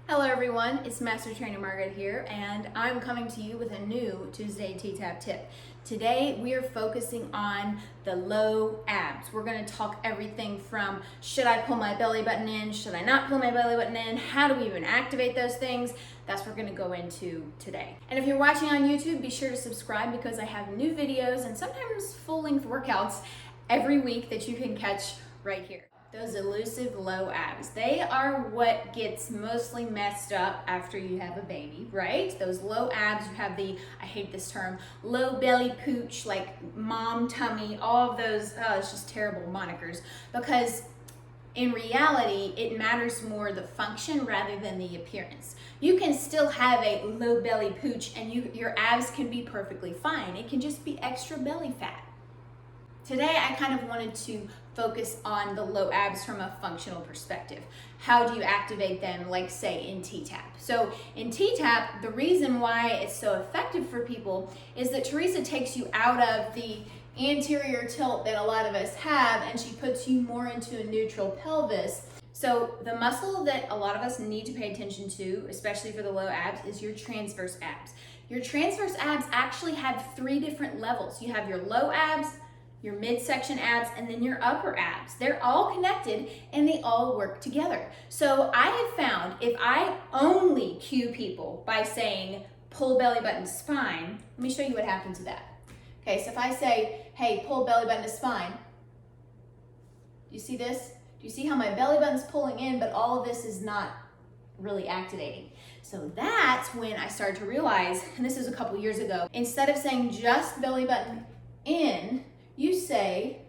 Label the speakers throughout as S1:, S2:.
S1: Hello everyone, it's Master Trainer Margaret here, and I'm coming to you with a new Tuesday t-tapp tip. Today we are focusing on the low abs. We're going to talk everything from should I pull my belly button in, should I not pull my belly button in, how do we even activate those things? That's what we're going to go into today. And if you're watching on YouTube, be sure to subscribe because I have new videos and sometimes full-length workouts every week that you can catch right here. Those elusive low abs, they are what gets mostly messed up after you have a baby, right? Those low abs, you have the, I hate this term, low belly pooch, like mom tummy, all of those, it's just terrible monikers, because in reality, it matters more the function rather than the appearance. You can still have a low belly pooch and your abs can be perfectly fine. It can just be extra belly fat. Today, I kind of wanted to focus on the low abs from a functional perspective. How do you activate them, like say in t-tapp? So in t-tapp, the reason why it's so effective for people is that Teresa takes you out of the anterior tilt that a lot of us have, and she puts you more into a neutral pelvis. So the muscle that a lot of us need to pay attention to, especially for the low abs, is your transverse abs. Your transverse abs actually have 3 different levels. You have your low abs, your midsection abs, and then your upper abs. They're all connected and they all work together. So I have found if I only cue people by saying pull belly button to spine, let me show you what happens to that. Okay, so if I say, hey, pull belly button to spine, do you see this? Do you see how my belly button's pulling in, but all of this is not really activating? So that's when I started to realize, and this is a couple years ago, instead of saying just belly button in, you say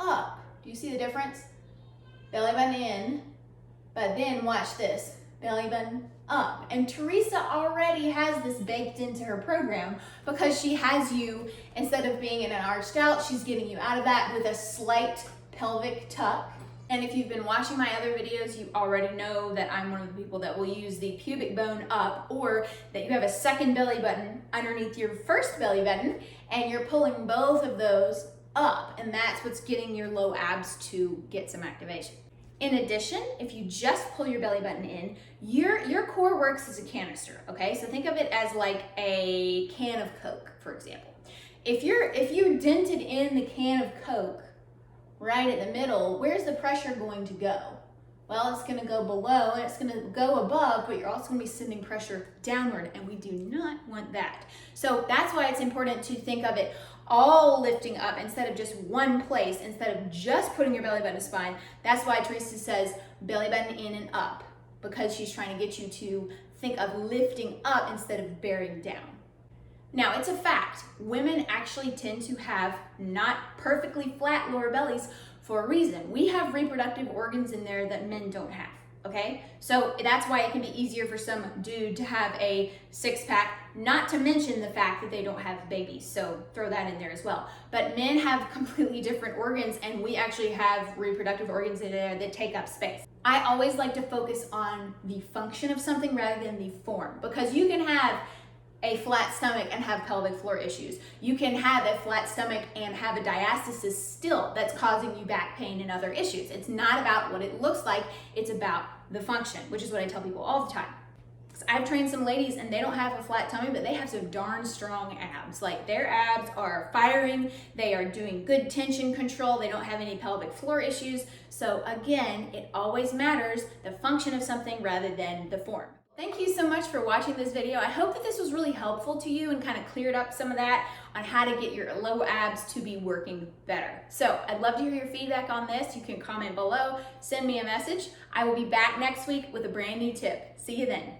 S1: up. Do you see the difference? Belly button in, but then watch this, belly button up. And Teresa already has this baked into her program because she has you, instead of being in an arched out, she's getting you out of that with a slight pelvic tuck. And if you've been watching my other videos, you already know that I'm one of the people that will use the pubic bone up, or that you have a second belly button underneath your first belly button and you're pulling both of those up, and that's what's getting your low abs to get some activation. In addition, if you just pull your belly button in, your core works as a canister, okay? So think of it as like a can of Coke, for example. If you dented in the can of Coke right at the middle, where's the pressure going to go? Well, it's gonna go below and it's gonna go above, but you're also gonna be sending pressure downward, and we do not want that. So that's why it's important to think of it all lifting up instead of just one place, instead of just putting your belly button to spine. That's why Teresa says belly button in and up, because she's trying to get you to think of lifting up instead of bearing down. Now, it's a fact, women actually tend to have not perfectly flat lower bellies for a reason. We have reproductive organs in there that men don't have, okay? So that's why it can be easier for some dude to have a 6-pack, not to mention the fact that they don't have babies, so throw that in there as well. But men have completely different organs, and we actually have reproductive organs in there that take up space. I always like to focus on the function of something rather than the form, because you can have a flat stomach and have pelvic floor issues. You can have a flat stomach and have a diastasis still that's causing you back pain and other issues. It's not about what it looks like, it's about the function, which is what I tell people all the time. I've trained some ladies and they don't have a flat tummy, but they have some darn strong abs. Like, their abs are firing, they are doing good tension control, they don't have any pelvic floor issues. So again, it always matters the function of something rather than the form. Thank you so much for watching this video. I hope that this was really helpful to you and kind of cleared up some of that on how to get your low abs to be working better. So I'd love to hear your feedback on this. You can comment below, send me a message. I will be back next week with a brand new tip. See you then.